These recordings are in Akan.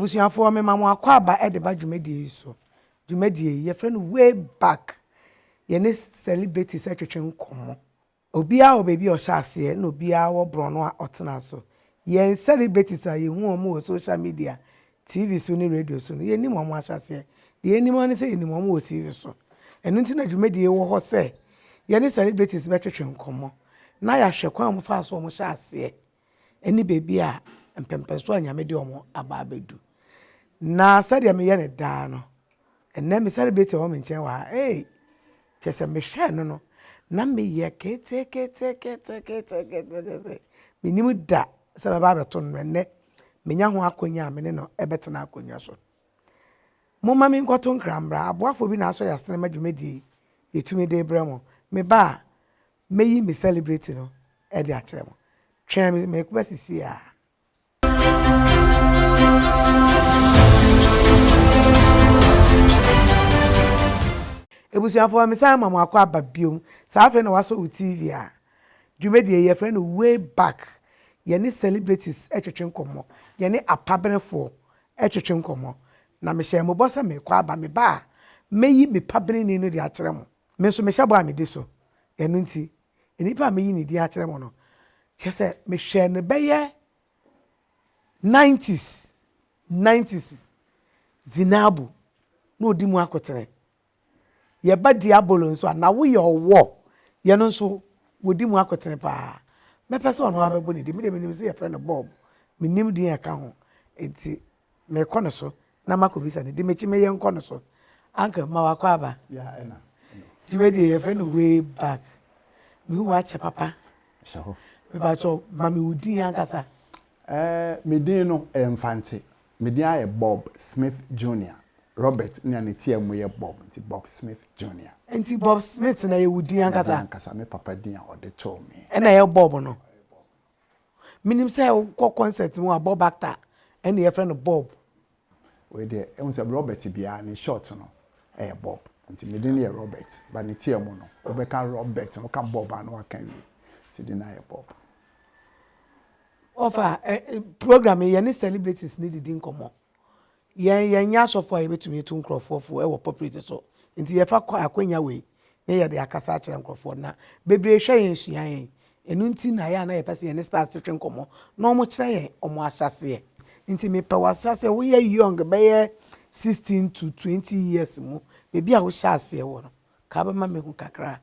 Abusuafo me mama Akwaba e de ba dwumadi so. Dwumadi ye friend way back. Ye ne celebrities atwetwe nkomo. Obia o baby o hyase na obia wo bro no otena so. Ye celebrities a ye hu omo wo social media, TV so ni radio so. Ye ni momo hyase. Ye ni mo ne say ye ni momo wo TV so. Enu nti na dwumadi wo ho se ye ne celebrities betwetwe nkomo. Na ya hwe kwa mo fa so mo hyase. Eni baby a mpempeso anyame de omo aba abedu. Na said me ye ne da no. Enne me celebrate wo me nchen wa. Kese me hwe no. Na me ye kete. Minimu da se baba beto no enne. Menya ho akonya me ne no ebetena akonya so. Moma me nkoto nkrambra aboafo bi na aso ya sene madwumedi. Yetumi de bramo. Me ba meyi me celebrate no e de akere mo. Twen me kuba sisi a. Ebusuafo me say mama Akwaba biom. Sa afa na waso u TV a. Dwumedi ye friend way back. Ye ne celebrities etwetwe nkomo. Ye ne apabenefo etwetwe nkomo. Na me hye mo bosa me Akwaba me ba meyi me pabene ni no de akere mo. Me so me hye bo a me de so. Ye no nti enipa meyi ni di akere mo no. Chese me hye ne beye 90s Zinabu no di mu akotere. Ye ba DIABOLO nso na wo ye owo ye no nso wodi mu akotere pa. Me pese ono abebo ni di me de me nim se ye friend Bob me nim di aka ho enti me kono so na makobisa ne di me chi me ye nkono so anka ma Akwaba ya ena di we di ye friend way back me wa che papa shaho me ba cho mami wudi ankasa me din no Mfante me din aye Bob Smith Jr. Robert ni ani tie mo ye Bob nti Bob Smith Jr. Enti Bob Smith na ye wudi ankasa me papa din a ode to me na ye Bob no minim say ko concert mu a Bob actor and your friend Bob we dey ehun say Robert bia ni short no Bob nti me din ye Robert ba ni tie mo no obeka Robert no ka Bob anu aka wi ti din na ye Bob offer program ye ne celebrities need di nkomo ye nya so for ye betumi to nkrofo fo e wo popularity so nti ye fa akwanya we ne ye de akasa a kire nkrofo na bebre hwe ye nhia ye enu nti na ya na ye pese ye ne stars to nkomo na omo kire ye omo ahyase nti me pe wasase wo ye young be ye 16 to 20 years mu be bia wo hyase wo no ka ba ma me hu kakra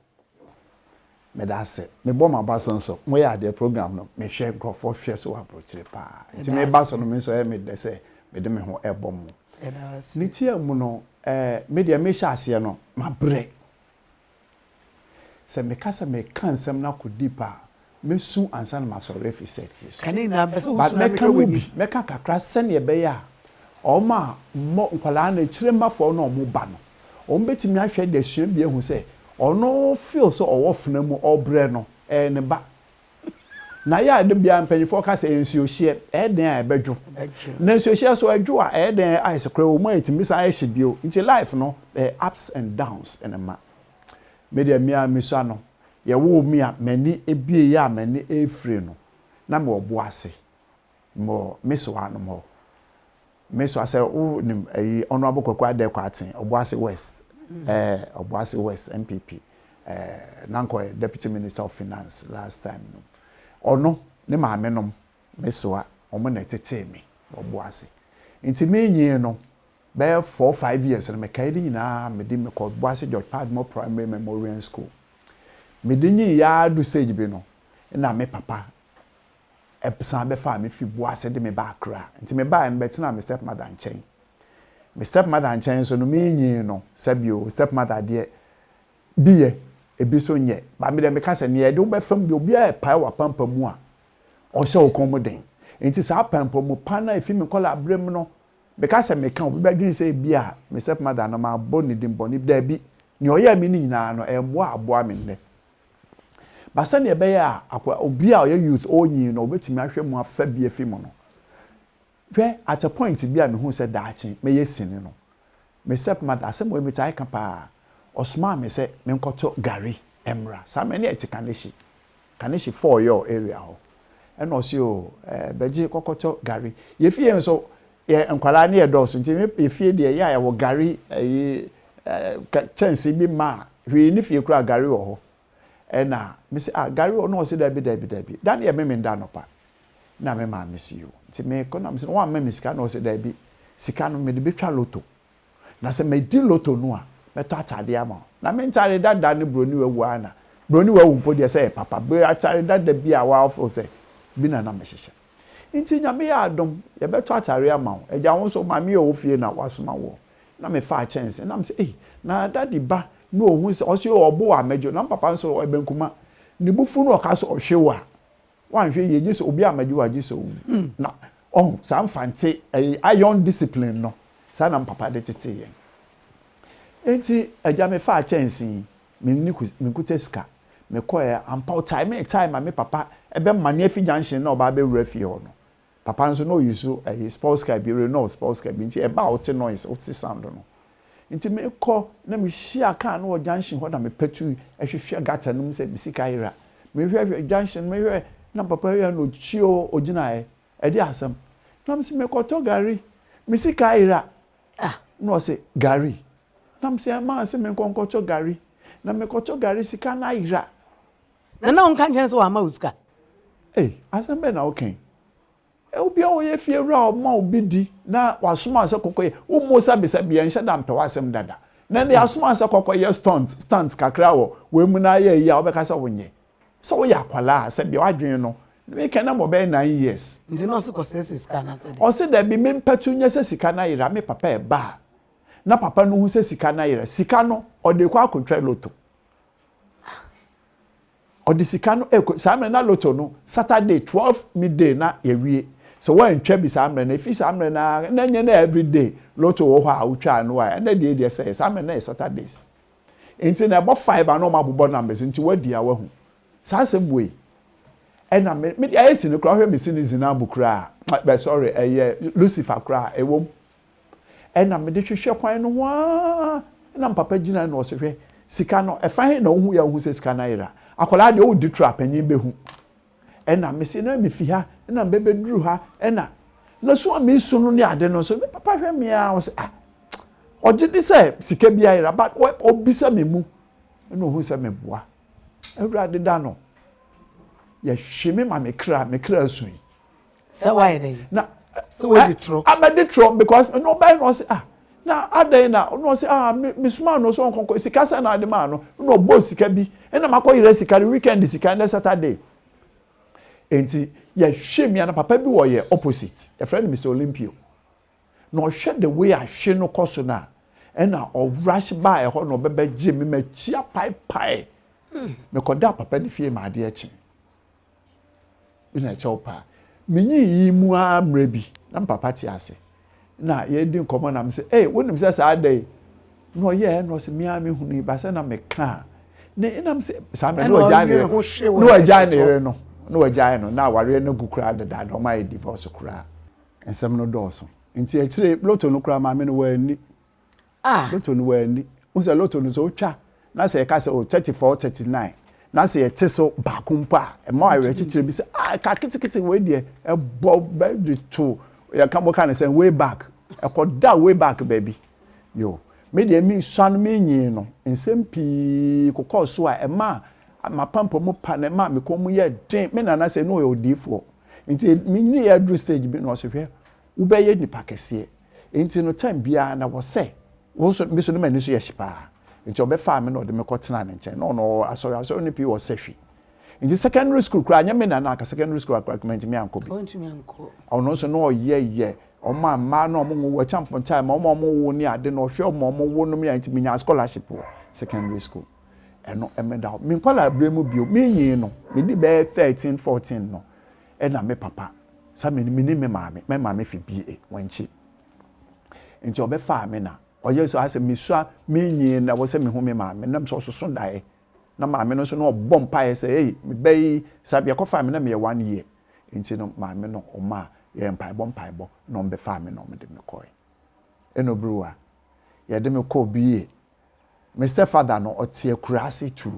me da se me bo ma ba so nso mo ya de program no me hwe nkrofo hwe so approach pa nti me ba so no me so me de se me de me ho ebom ni tie mu no media me hyase no ma bre se me kasa me kansem na ko deeper me su ansa na so refi set yes kani na be so su na me wi me ka kakra se ne be ya o ma mo nkwala na kire mafo na o mo ba no o mbetimi ahwe de sua bi ehu se ono feel so owo funa mu obre no ne ba na ya de bia mpanyifo ka se ensuo hye den a ebedwo na ensuo hye so adwo a den a isekra o mu antimi sa hye bio nti life no ups and downs and ma media mia miso no ye wo mi a mani ebie ya mani efre no na me obo ase mo miso ano mo miso ase o nim honorable kwakwa de kwaten obo ase west obo ase west MPP nanko deputy minister of finance last time no ono ne maame nom mesoa omo na tete me obo ase nti menyi no be 4-5 years na me kaidi nyina me di me ko obo ase George Padmore Primary Memorial School me di nyi ya du stage bi no na me papa epsan be fa me fi bo ase de me ba akra nti me ba em betina me stepmother nchen me stepmother nchen so no menyi no sabio stepmother de biye ebiso nye ba me de me ka se ne de wo be fam bi obi a pai wa pampa mu a o se o komoden enti sa pampa mu pana efi me kola abrem no me ka se me kan obi be dwin se bi a me stepmother no ma boni dimboni da bi ne o ya me ni nyina no emmo aboa me ne ba se ne be ya akwa obi a o youth onyi no obetimi ahwe mu afa bi efi mu no hwe at a point bi a me hu se daachi me yesini no me stepmother asem we me tai ka pa osma me se me nkoto gari emra sa me ne etikaneshi kaneshi for your area ho eno si o beji kokoto gari ye fie nso ye nkwala ne ye dɔɔso nti me fie de ye ya wo gari chance bi ma hwe ni fie kura gari wo ho na me say gari wo no se dabi dan ye me nda no pa na me ma me si yo nti me ko na me say one me sika no se dabi sika no me de betwa loto na se me di loto no a me to atade ama na me ntare dada ne broni wawu ana broni wawu mpo de say papa be atare dada bi a wa ofo say bi na me hyehyɛ nti nyame ya adom ye beto atare ama eja won so ma me o fie na wasoma wo na me fa chance na me say na daddy ba no ohun se o se obo amejo na papa nso ebenkuma ne bufu no ka so ohwe wa hwe ye gye so obi amejo wa gye so na sam fante iron discipline no sa na papa de tete ye enti eja me fa chance me kuta ska me koye ampa time me papa ebe mane afi junction na oba be wura fie ho no papa nso no use sports car bi no sports car bi nti eba out noise out sound no nti me kɔ na me hia car no junction ho na me petu ehwehwe gata no se bisika ira me hwehwe junction me hwehwe na papa ya no chio ogina e de asem na me se me kɔtɔ gari me sika ira no se gari na me se ma se me kɔnkɔtɔ gari na me kɔtɔ gari sika na ira na on kan chance wa ma uska asem be na okay obi o ye fie wura o ma obi di na wasoma ase kokoye o mo sabe ya nhyɛ da mpɛ wasem dada na ne asoma ase kokoye stunts kakra wo we mu na ye ya obeka sa wonye so wo ya kwala ase bia wadwen no me ken na mo be 9 years nti no se kɔsɛ sika na se de o se da bi me mpatu nya se sika na yira me papa e ba na papa no hu se sika na yira sika no o de kwa akotwa loto o de sika no sa me na loto no Saturday 12 midday na yewie so when twa bi samre na fi samre na nye na every day loto wo ha utwa no a na de say samre na Saturdays enti na bo 5 ano ma bobɔ numbers enti wadi a wahu sa asem na me ayesi no kra hwe me sinizi na bukura sorry Lucifer kra ewom na me de hwehwe kwan no wa na papa gina na o se hwe sika no efa he na ohu ya ohu se sika na ira akola de o di trap anyin behu na me se na me fi ha na bebe duru ha na so me su no ne ade no so papa hwe me a o se oje di se sika bia ira but obisa me mu na ohu se me boa ewura de da no ya hweme ma me kra asu yi se why dey na so we dey tro am dey tro because no buy no say na adai na no say me suma no so nkonko sika sa na ade ma no bo sika bi na makoyire sika the weekend sika na Saturday enti ya hwem ya na papa bi wo ye opposite a friend Mr Olympio no hwe the way a hwe no koso na na o rush by ho no bebe gye me machia pai me koda papa ni fie ma ade achi ina chopa menyi yi mu amre bi na papa ti ase na ye di nkomo na me say wonim say sa adai no ye no se mi ami hunu ba se na me ka na ina me say sa me no jane no wajai no na ware no gukura dada do my divorce kura ensem no doso nti a kire loto no kura ma me no wani loto no wani unse loto no so twa na se ka se 34 39 na se yete so ba kumpa e ma ware kikire bi se ka kitikiti we de e bo be to ya ka mo kan say way back e ko da way back baby yo me de mi swan me nyi no ensem pi kokọ so a e ma pampo mu pa na ma me ko mu ye den me na say no ye odifo nti me ni ya dru stage bi no so hwe wo be ye nipa kese nti no time bia na wo say wo so me so no mani so ye hyepa nti obe fa me no de me ko tena ne nchen no asori ni pi wo sehwe nti secondary school kra anya me na na ka secondary school argument me anko bi ono so no ye oma ma no mo wo champion time mo wo ni ade no hwe mo wo no me nti me nya scholarship wo secondary school eno emeda me kwala abremu bio me yin no me di be 13 14 no na me papa sa me ni me maame fi BA wanchi nti obe fa me na oye so ase me sua me yin na wo se me hu me maame na so so dae na maame no so no bom pa ye say me be sa bia ko fa me na me 1 year nti no maame no o ma ye mpa bom no be fa me no me de me koy eno bruwa ye de me ko BA Mr. Father no otie kurase tu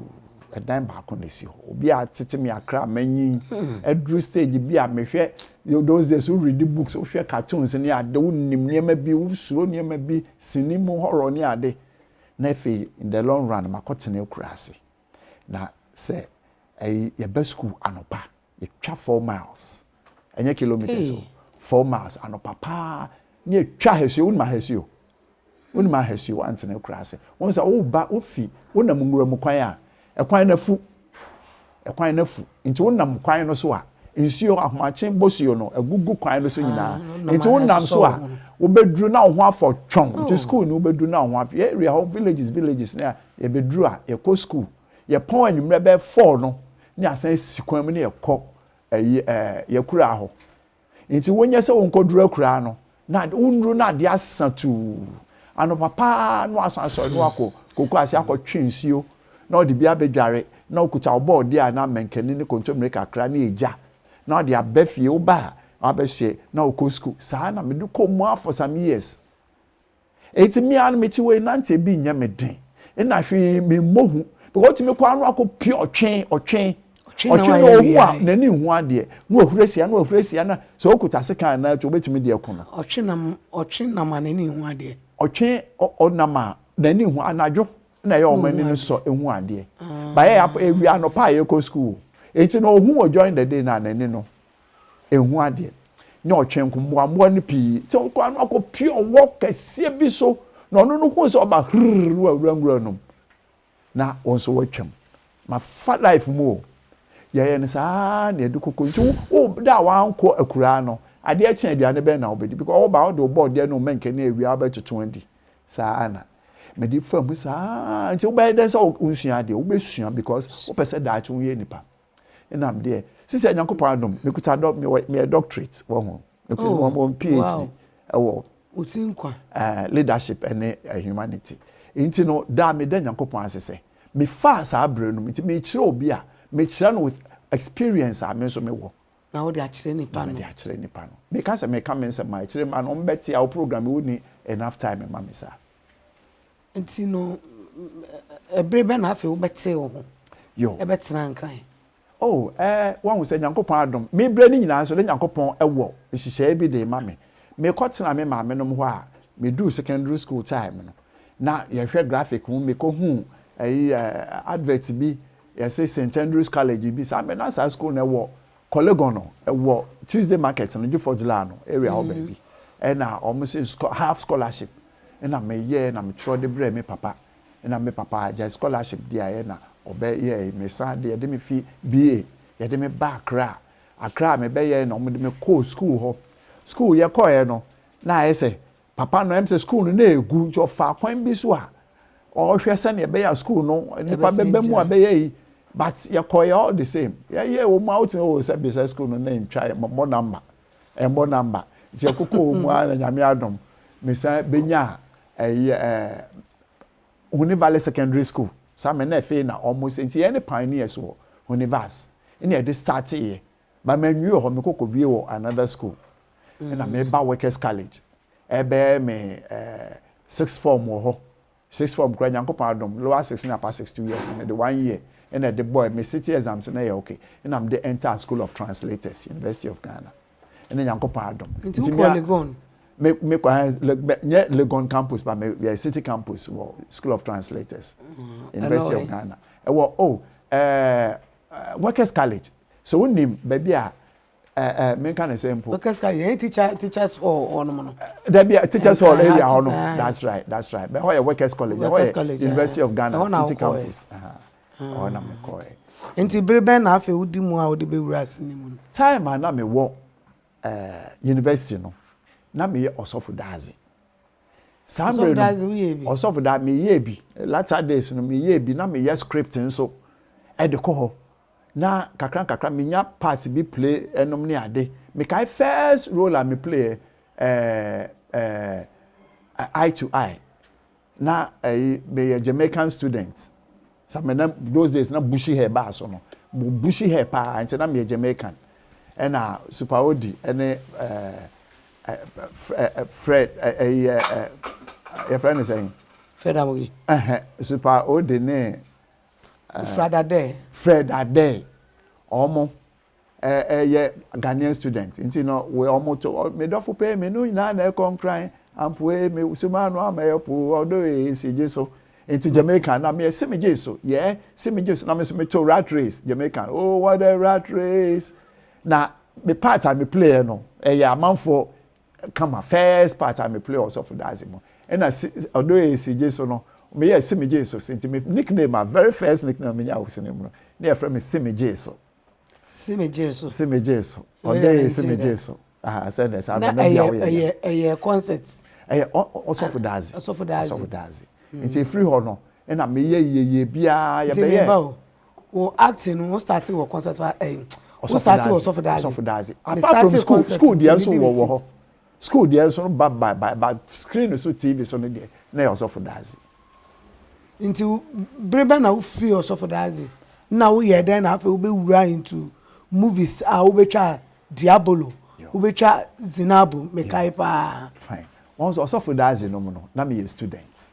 dan ba ko na si ho obi a tete me akra manyin edru stage bi a mehwe those days we read the books we hwe cartoons ne ade wo nim niam bi wo suro niam bi sinimu horror ne ade na fe in the long run makotene kurase na se ye best school anopa ye twa 4 miles enye kilometers 4 miles anopa pa ne twa hesio won ma hesio wonima hasi wo antene kurase won sa wo ba ofi wonam ngura mu kwan a ekwan na fu nti wonam kwan no so a nsuo ahomachen bosuo no agugu kwan no so nyina nti wonam so a wo beduru na ho afọ twon nti school no beduru na ho afọ area ho villages na ye beduru a ye ko school ye pon anwumre be 4 no ni asan sikwan mu ne ye kọ ye kura ho nti wonye se won koduru akura no na wonru na de asatu ano papa no asanso no akọ koko ase akọ nsuo na odi bia bedware na okuta obodi a na menkani ne kontomre kakra na eja na odi abefie oba abehye na okọ school saa na me do komo for some years eti mi an me ti we nante bi nya me den na hwe me mohu because me kwa no akọ pie otwen owu a nani hu ade na ohresia na so okuta sekan na to betimi de ekono otwen na ma nani hu ade otwe onama nani hu anajo na ye omani no so ehu ade ba ye ewi anopa ye ko school enti no ohu o join the day na nani no ehu ade ni otwe nkombo ni pi ti ko anu akọ pure work kese bi so na ono no hu so oba wa wura no na onso watwam ma fa life mo ye ne sa na edukoko nti o da wa anko akura no ade achen aduane be na obedi because all about the board there no menke na ewia abetutu ndi saa na me di fam saa nti wo be den sa unsua de wo be sua because wo pese da achu ye nipa na am there sisi anyankopon adom me kuta me doctorate wo ho me kuta PhD ewo utinkwa leadership and humanity nti no da me da anyankopon asese me fa saa bre no nti me kire obi a me kire no with experience a me so me wo na wo de akire nipa no de akire nipa no me ka se me ka me se ma kire ma no mbeti a program wo ni enough time ma me sa nti no ebre be na afi wo beti wo yo e betena nkran wan wo se nyankopon adom me bre ni nyina so de nyankopon ewo hihye bi de ma me kotena me ma me no ho a me do secondary school time no na ye hwe graphic mu me ko hu advert bi ye say St Andrews College bi sa me na sa school na wo Collegono wo Tuesday market no for July no area ho baby na almost half scholarship na me ye na me tro de bre me papa na me papa ja scholarship dia na obe ye me sa de me fi BA ye de me ba Accra me be ye na mo de me call school ye call ye no na ye say papa no em say school no na egu jo fa kwan bi so a o hwe se na be ya school no nipa bebe mu a be ye but ye call all the same ye wo ma out no say business school no na ntwa mo number je kokko mu a nyame adom me sa benya Univalle Secondary School. Some men fe na almost any pioneers wo Univas. Any dey start here. But me knew ho me kokko bi wo another school. Na me ba Workers College. Ebe me sixth form wo ho. Sixth form kra nyankopon adom lower 6 na pass 2 years me the 1 year. And the boy me city exams na okay. And I'm the enter School of Translators, University of Ghana. And nyankopon adom. Nti Legon. Me Legon campus but me city campus School of Translators, University of Ghana. Workers College. So we name baby me can say Workers College teachers or no. There be teachers all area or no. That's right. But why Workers College? University of Ghana city campus. Na me call it. Nti brebe na afi udi mu a odi be wura sinimu. Time na me wo university no. Na me osofu daze sambre no osofu da me ye bi latter days no me ye bi na me ye scripting so e de ko ho na kakra me nya part bi play enom ne ade me kai first role me play eye to eye na be Jamaican student some na those days na bushy hair ba so no bushy hair pa nti na me Jamaican na super odi ene Fred your friend is saying Fred Amogi super odene Fred Ade omo ye Ghanaian student nti no we omo to me do for pay me no na na kon cry ampoe me usuma no amayepo odo e so nti Jamaica na me se me jeso yeah se me jeso na me so me to rat race Jamaica oh what a rat race na me part time me play no ya amanfo come first part time me play also for dazimo and I odo e jeso no me yeah se me jeso nti me nickname my very first nickname me nya wo no na e friend me se me jeso odo e se me jeso say that I don't know a concert also for dazi nti free ho no na me ye bia ya be ye o acting o start wo concert o start wo so for dazi apart from school there so wo school there so by screen so TV so no there na also for dazi nti brebe na wo free also for dazi na wo ye den na afa wo be wura into movies wo be twa Diabolo wo be twa Zinabu me kai pa fine once also for dazi no na me a student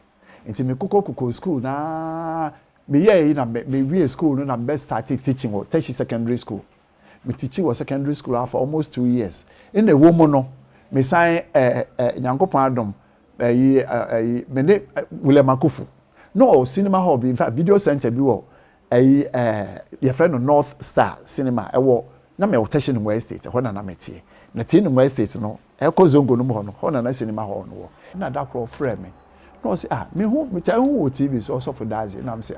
nti me kokoko school na me ye na me we school no na best started teaching or tertiary secondary school me teaching was secondary school for almost 2 years in the woman no me sign nyankopon adom me ne William Akufu no cinema hall in fact video center bi wo your friend North Star cinema wo na me tertiary no estate ho na metie na tin no estate no eko zongo no mo ho na cinema hall no wo na da kro frame me no say me who me tell who TV so also for that and I'm say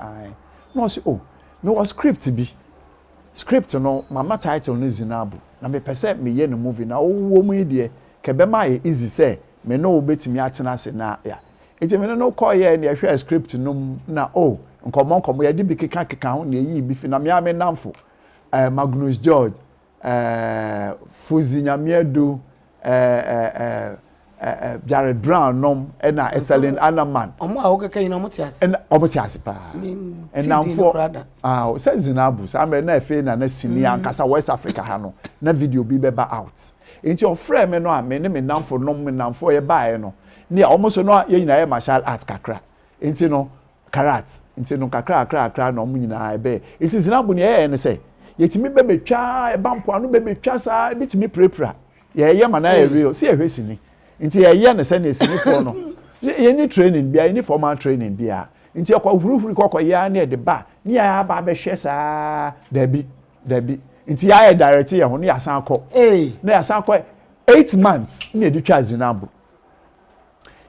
no say oh me was script no mama title no Zinabu na me pese me ye no movie na wo mu de ke be ma easy say me no obetimi atena se na ya enti me no call ye na hwe script no na oh nkomo ye de bi keka ho na yi bi fi na me namfo Magnus George Fuzi Nyamiedu Jared Brown nom na Eselin Anaman omo a wokeka yin omo tiase and omo tiase pa and now for say Zinabu say am na efe na sini ankasa West Africa ha no na video bi beba out enti o frame me no a me ne me namfo nom me namfo ye bae no ne omo so no ye nyina ye martial arts kakra enti no karat enti no kakra no omo nyina ebe enti Zinabu ne ye ne say yetimi bebetwa e bampo anu bebetwa sa bitimi prepra ye ma na ye real see ehwe sini nti ye ne se na esini fo no ye ni training bia ni formal training bia nti akwa huruhuru kokọ ya na de ba ni ya ba be hwe sa dabi nti ya direct ye ho ni ya san akọ na ya san akọ 8 months ni edutwa Zinabu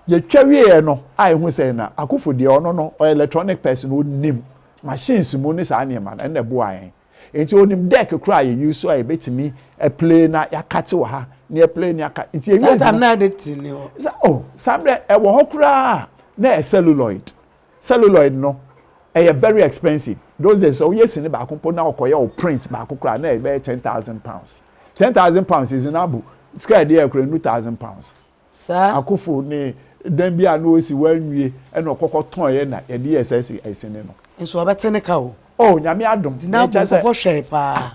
ye twawie no ai hu se na akufo de ono no electronic person o nim machines mu ni sa na ma na bo ayen nti onim deck kra ye use so ai betimi e play na ya kate wa ha na play ni aka nti e wi sam na de tini o samre e wo hokura na celluloid no e very expensive those days so yes ni ba kompo na okoye o print ba kokura na e be 10,000 pounds 10,000 pounds is Zinabu square dey akura 2,000 pounds sa akufo ni dan bia na osi wanwie e na okokọ ton ye na e dey SS esene no nso obetene ka o nyame adom Zinabu for share pa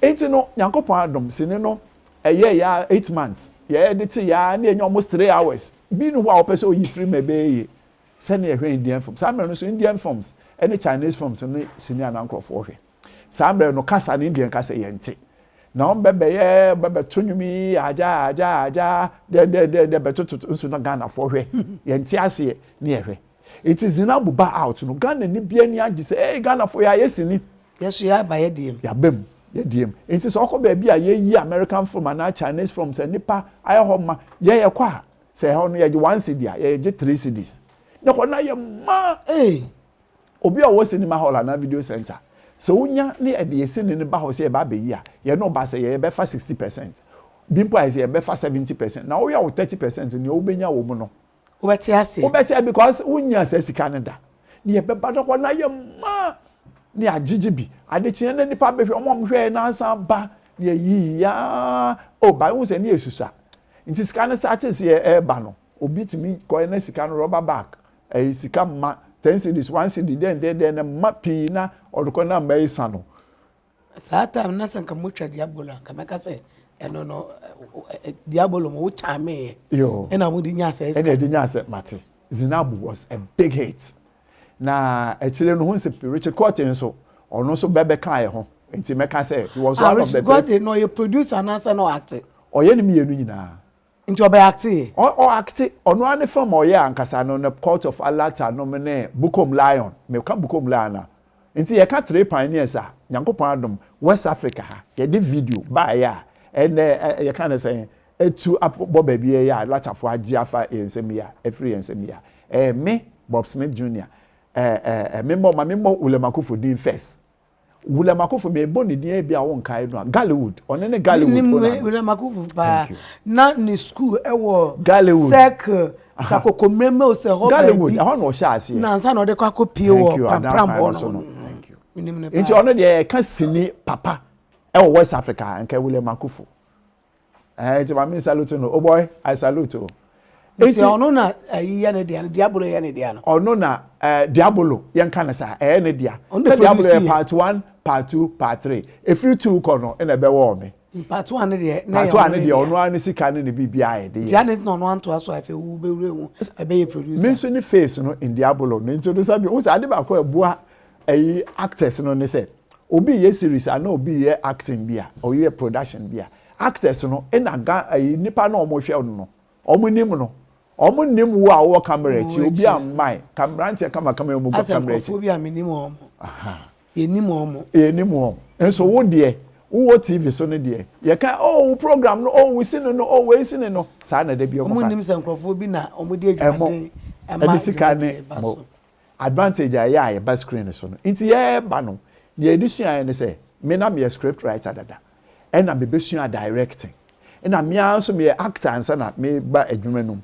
enti no nyankopon adom sine no eye ya 8 months ye edit ya na enye almost 3 hours bi no wa opese oyi free me be ye se na ehwe Indian films samre no so Indian films any Chinese films no sine anankofo hwe samre no kasa na Indian kasa ye nti na on bebe tunwumi aja de betoto nso na Ghana fo hwe ye nti ase na ehwe it is Zinabu ba out no Ghana ni bia ni agi se Ghana fo ya yesini yeso ya ba ye diem ya bem ye diem enti so okọ ba bia ye yi American film and Chinese films nipa aye ho ma ye kwa se ho no ye 1 cedi ye 3 cedis na ko na ye ma obi a wo cinema hall na video center so unya ne e de yesini ne ba ho se ye ba be yi a ye no ba se ye be fa 60% bimpo ai se ye be fa 70% na wo ya 30% ne wo benya wo mu no obeti ase because unya se sika ne da ne ye be ba do ko na ye ma ni agigibi adechine na nipa behwe omom hwe na ansa ba ne yi ya ba hu se ne esusa nti sika ne starts ye ba no obi timi ko na sika no rubber bag sika ma 10 cedis 1 cedi den na mapi na odoko na mai sano sata na sanka mucha Diabolo kameka se no Diabolo mo chame yo ena mo di nya se ena di nya se mate Zinabu was a big hit na actually no hunse Richard Cotton so ono so bebe kan ho nti meka say he was one of the God no you produce and answer no act oye ni mienu nyina nti obe act o act ono ane film oye ankasa no na Court of Alata no me Bukom Lion me ka Bukom Lion na nti ye ka 3 pioneers a Nyankopon adom West Africa ha ye de video ba ya ye ka na say etu bo ba bia ya latafo agi afa ensem ya every ensem ya me Bob Smith Jr. Me mo Ulemakofu din first Ulemakofu me boni din bia won kai no Gallywood one ne Gallywood Ulemakofu ba na ni school ewo Gallywood sek sakokomreme o se ho ba Gallywood ho no sha ase na nsa na ode kwa kopie wo pamprambo no thank you nti ono de ka sini papa ewo West Africa nke Ulemakofu nti ma me salute no oh boy I salute you. Nti ono na ya ne dia Diabolo ya ne dia no ono na Diabolo yanka na sa ne dia say Diabolo part 1 part 2 part 3 if you two kono na be wo me part 1 ne dia part 1 ne dia ono an sika ne bibia ye de dia ne no no anto aso afi wo be wure hu e be ye producer me so ni face no in Diabolo no nti do sabi wo say ade ba ko ebua actors no ne say obi ye series ana obi ye acting bia or ye production bia actors no na ga nipa na omo hwe no omo nim no omo nim wo a wo camera chi obi amai camera ntia kama omo go camera chi obi aminim omo aha enim omo enso wo de wo TV so ne de ye ka oh program no oh we see no we see no sa na de bi omo omo nim se nkrofo bi na omo de adwumaden edisika ne advantage ya ba screen so no nti ye ba no ye edisua ne se me na me script writer dada na me besua directing na me also me actor ansa na me ba adwuma no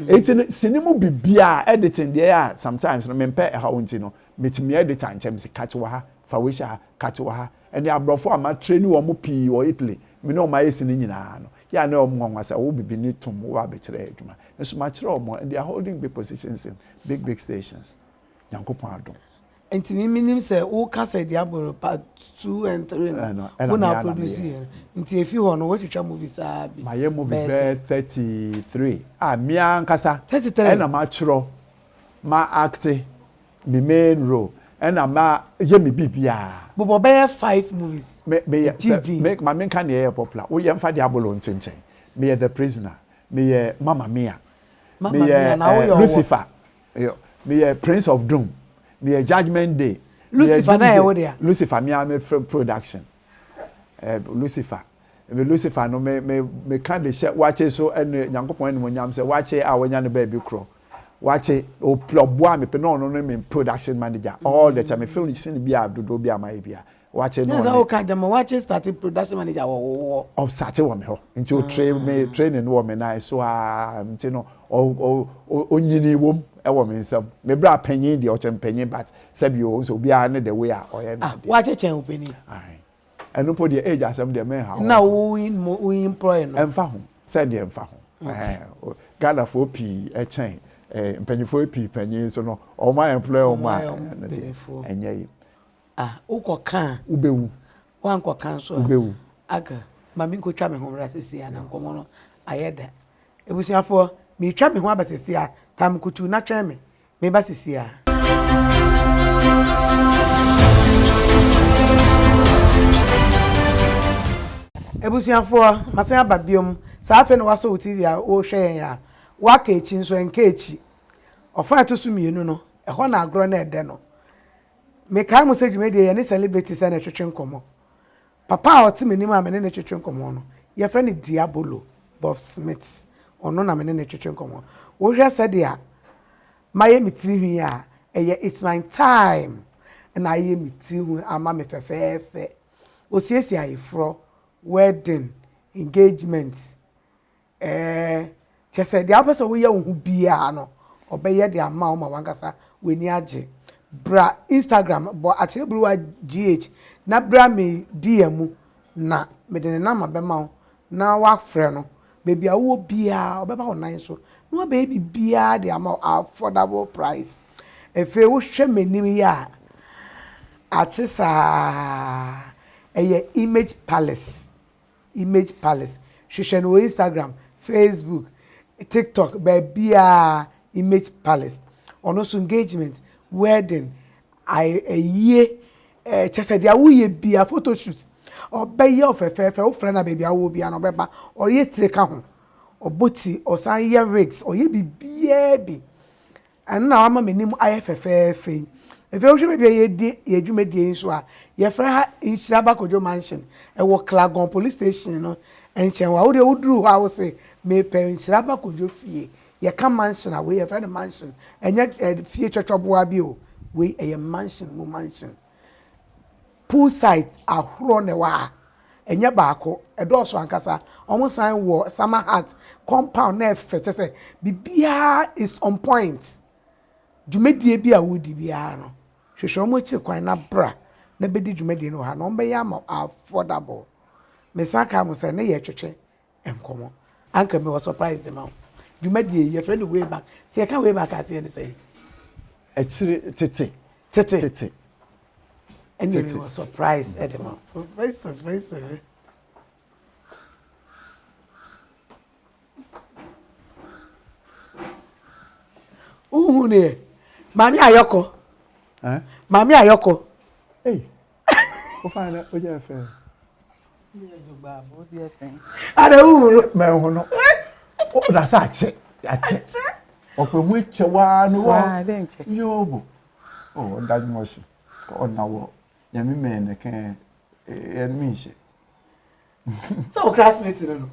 enti sinemu bibia editing there ya sometimes no me mpe ha wonti no metimi edit anchem se catch wa ha fa we sha catch wa ha and abrofo ama train wo mo pii wo Italy me no ma yesi ni nyina no ya na omo nwasa wo bibi ni tum wo abekire adwuma nso ma kire omo and they are holding big positions in big stations Nyankopon adom enti minim se wo ka se Diabolo part 2 and 3 no na produce enti efi ho no wo twetwa movies abi my movies be 33 me ankasa 33 na ma kiro ma act me main role na ma ye me bibia bobo be 5 movies me ma me kan ye popular wo ye mfa Diabolo nchenchen me ye The Prisoner me ye Mamma Mia me ye Lucifer me ye Prince of Doom me Judgment Day Lucifer na ewo dia Lucifer me am production Lucifer no me kan de wache so ene Nyankopon ene monyam se wache a wonya ne ba bi kro wache o ploboa me pe no me production manager all the time me film sin bi adodo bi amaye bia wache no yes o ka jama wache starting production manager wo of starting wo me ho nti o training wo me na so nti no o nyini wom ewo me nsam me bra panyin de o chem panyin but sabi o so bia ne the way a oye na de wache chen openi ai eno po de age asem de me ha na wo employ no emfa ho said de emfa ho Ghana for pi chen mpanyifo pi panyin so no o ma employ o ma enye yi ukokan ubewu wankokan so ubewu aga mami ko twa me ho bra sesi ana nkomo no ayeda ebusuafo me twa me ho abasesi a tam kutu na twa me ba sesi a ebusuafo masan ababiom sa afa no waso TV a wo hwe ya waka echi nso enka echi ofa to sumienu no eho na agro na ede no me kai mo sedwuma de ye ne celebrity se na twetwe nkomo papa a otimenim a me ne twetwe nkomo no ye friend Diabolo Bob Smith ono na me ne twetwe nkomo wo hwe se de a maye mitiri hwi a eye it's my time na aye mitiri hu ama me fefefe osiesi ayefro wedding engagement chese de apeso wo ye wo hu bia no obeye de ama o ma wankasa weni age bra Instagram bo Akyere Bruwaa GH na bra me DM na me de na ma be ma na wa frɛ no baby a wo bia obeba wo nan so no baby bia de ama affordable price efe wo hwɛ manim ya achisa image palace hwehwɛ no Instagram Facebook TikTok baby image palace ono so engagement wedding a year chese dia wo ye bia photo shoot obeye ofefefe wo frɛ na baby awo bia no beba or ye treka ho oboti osan ye wigs or ye bibia bi and na ama menim aye fefefe efe wo hwe baby ye di ye dwumadi nso a ye frɛ ha Inshiraba Kojo mansion e wo Klagon police station no enchen wa wo de woduru ha wo se me pe Inshiraba Kojo fie ye ka mansion a we ye frɛ the mansion enye fie twotwoboa bi o we a mansion mu mansion poolside ahoro ne wa enye baako edoso ankasa omo sign wo summer hat compound na feche se bibia is on point dwumadie bi a wodi bia no hwehwe omo chi kwan na bra na bedi dwumadie no ha no mbe ya ma affordable mesaka mo se ne ye twetwe enkomo anka me was surprised them out dwumadie ye friend way back se ka way back ase ne say Akyere tete and you were surprised at them. Surprise. Ne. Mami Ayoko. Eh? Mami Ayoko. Hey. Go find out what you have. Ada uru. Me ho no. Oh, that's ache. Ope mu eche wa no wo. Ah, den che. Yo bo. Oh, that much. Oh, na wo. Ya mi me ne kan enmi she. So classmates no.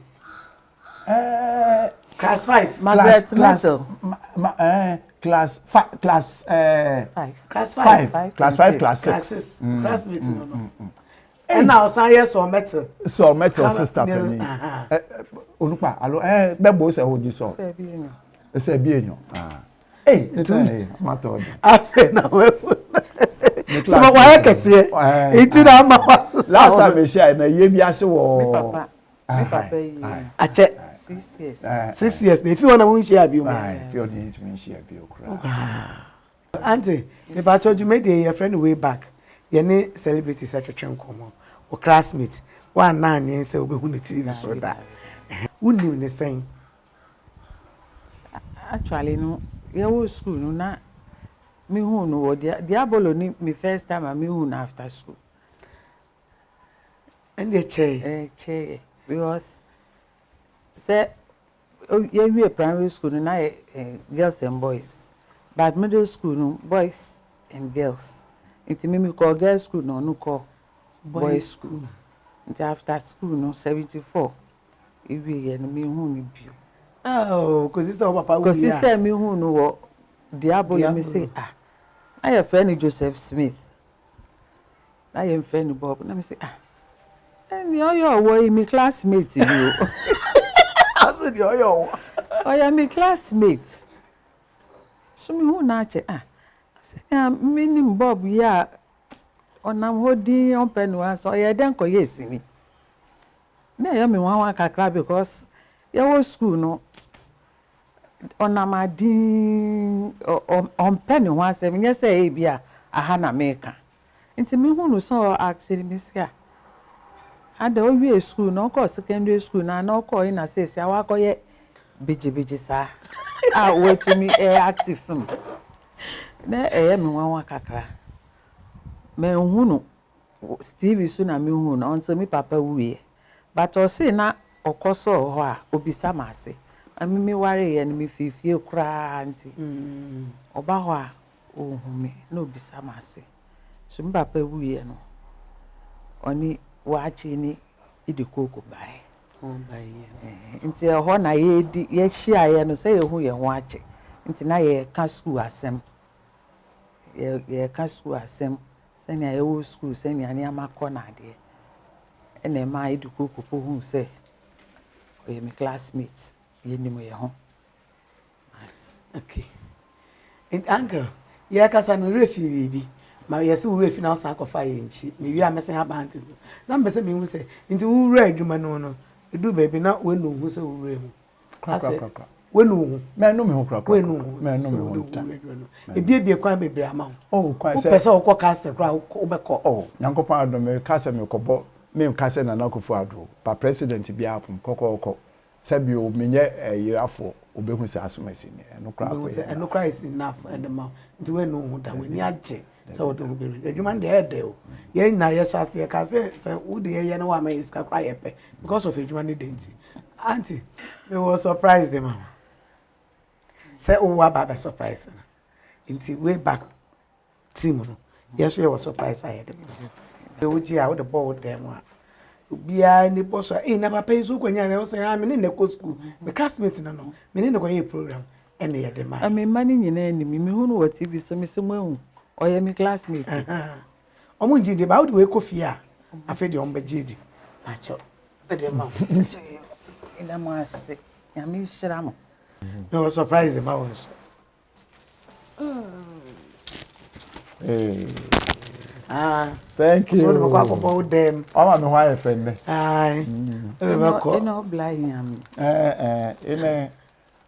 Class 5. Margaret Metal. Class 5. Class 5. Class 5, class 6. Classmates no. And now san yes or metal. So metal sister for me. Onupa, alo bebo se hoji so. Se bi enyo. Eh, tete matter. Afe na we. So ma wa kese. Iti na ma was. Last time we share na ye bi ase wo. Me papa yi. Ache 6 years. 6 years. If you want to share bi mo. If you need to share bi okra. Auntie, me ba told you made your friend way back. Ye ne celebrity secretary nkomo. O classmate. One na anye se obehu ne TV so da. Wunnim ne sen. Actually no, ye was school no na me hu no wo Diabolo ni me first time I me hu na after school. And the che. Che because say ye we primary school no na girls and boys. But middle school no boys and girls. It me call girls school no call boys school. It after school no 74. Iwe ye no me hu ni bio. Oh, cause it's all papa. Because he said me who know what Diabolo me say I have friend Joseph Smith. I am friend Bob. Let me say and your way me classmate you. I said yo. Oh yeah, me classmate. So me who na che I said me nim Bob ya onam hodi on penwa so yeah den ko yes me. Na ya me wan kakra because ya was school no onamadin on penny one seven yes say bia aha na meka nti me hu no so actually me sia ada o wie school no ko secondary school na no ko ina say sia wa ko ye beje sa wait to me active film na me wan kakra me hu no Steve so na me hu no until me papa wuye but o say na okoso ho a obisa ma ase amimi ware ye no me fifie kura anti oba ho a ohun me na obisa ma ase so me papa wuye no oni waachi ni idikoko bae nti ho na ye di ye hia ye no say ye hu ye ho ache nti na ye ka school asem ye ka school asem senya ye wo school senya ni amakọ na ade ene ma idikoko po hu say we my classmates ye ni mo ye ho okay and uncle ye kasa no refi bibi ma ye se wo refi na so akofa ye nchi me wi amese ha bantis na mbese me hu say nti wo re adwuma no edu baby na we no hu say wo re mu ase we no hu me no me hu kra we no hu me no me hu ta ebie kwan bebre ama oh kwan say pese wo kwa se kra wo be ko oh nyankopon adom me ka se me kobo me ka se na nakofo ado pa president bi apum kokoko Sabi o menye yirafo obehu se asomasi ne eno kra ko say eno kra is enough and the mouth nti we no hu da we ni age say we don be adwuma de e de o ye na ye shase ka say wo de ye na wa ma iska kra ye pe because of adwuma ne denti auntie me was surprised them mama say o wa ba surprise na nti way back team no yes she was surprised I had the uji out the ball them wa bia ni boss na papa yi so kwanya na say me ne ko school me classmate na no me ne ko ye program ene ye de ma me mani nyina ni me hu no wa TV so me se mo hu oye me classmate omo nji de ba wo de we ko fie a afi de on ba jidi ba cho de ma ina mo ase ya me shira mo no was surprised the ma was thank you. So the ko about them. Ama me hwa efenne. Ai. Eno blind yam. Ene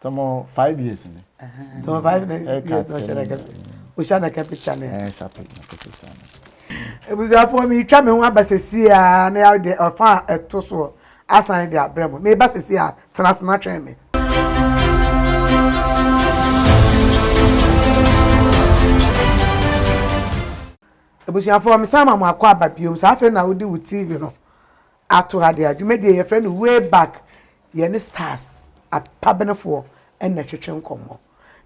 tomo 5 years ni. Tomo 5 years no share. We share na capital ne. Chape na capital. Ebuza for me twa me ho abasesi a na ya de ofa eto so asan de abremo. Me basesi a transnational train me. Ebusia for me sama mo akwa ababiom sa afa na wodi wo TV no ato ha de adwumade ye friend way back ye ne stars apabenefo en na twetwe nkomo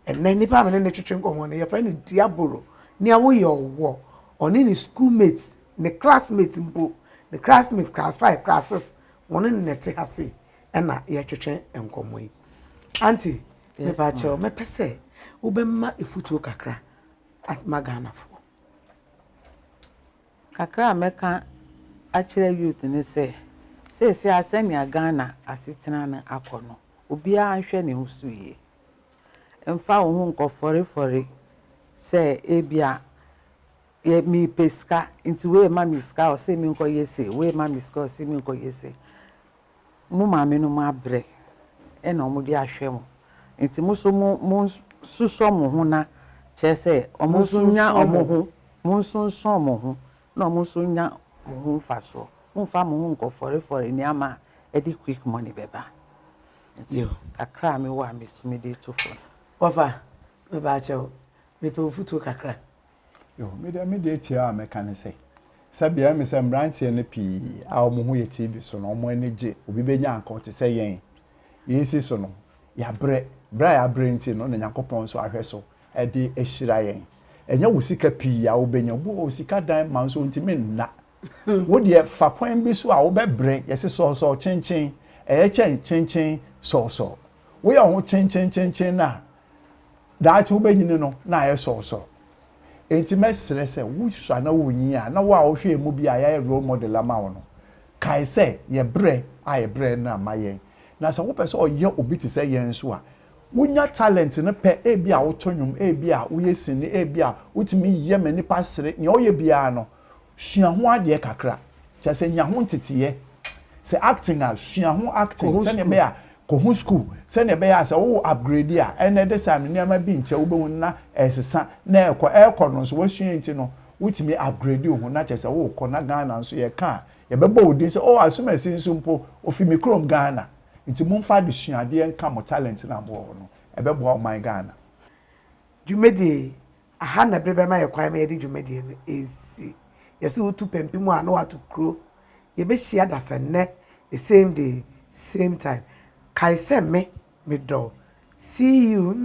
en na nipa me ne twetwe nkomo no ye friend DIABOLO ni awo ye owo oni ni schoolmates ne classmates mbo ne classmates class 5 classes woni ne nete hase en na ye twetwe nkomo yi auntie me ba che me pese wo be ma efutuo kakra at magana fo kakra meka akire youth ne se asenia Ghana asitena na akono obi anhwe ne husuye emfa wo hu nkofore se ebia ye mi peska into we ma miska o se mi nko yese we ma miska o se mi nko yese mu ma me no ma bre e na omo di ahwe mo enti muso mu suso mo hu na chese omo sunya omo hu mu sunso omo hu na omo sunya mo hu faso mfa mo hu nkofore ni ama e di quick money beba yo kakra me wa me sumi de to fo wafa me ba chew me pe futu kakra yo me de tia me kan say sabia me say branche ne pi a omo hu ye TV so no omo enege obi benya anko te say yen yesi so no ya bra ya brenti no na yakopon so ahwe so e de ehira yen enya wo sika pi ya wo benya wo sika dan man so ntimi nna wo de fa kwan bi so a wo be bre yesi so chenchen chenchen so wo ya ho chenchen na da chi wo benyine no na aye so enti mesere se wo sua na wo nyi a na wo a wo hwe mu bi a ya role model ama wo no kai se ye bre aye bre na mayen na se wo pese o ye obi ti se yen so a wonya talent ne pe e bia wo tonyum e bia wo yesini e bia wotimi ye mani pasere nya wo ye bia no sua ho ade kakra che se nya ho ntetiye se acting a sua ho acting se ne be a ko hu school se ne be a se wo upgrade a ene de sam ne ma bi nche wo be hu na esesa na ekọ no so wo sua nti no wotimi upgrade ho na che se wo kọ na Ghana so ye ka ye be bo odin se o asumasi nso mpo ofimi krom Ghana nti mumfa de suade enka mo talent na bo no ebebo o my Ghana dwumedi aha na brebe ma ye kwan ma ye di dwumedi no ezi yesi utu pempimu a no watu kro ye be hia dasenne the same day same time kai se me do see you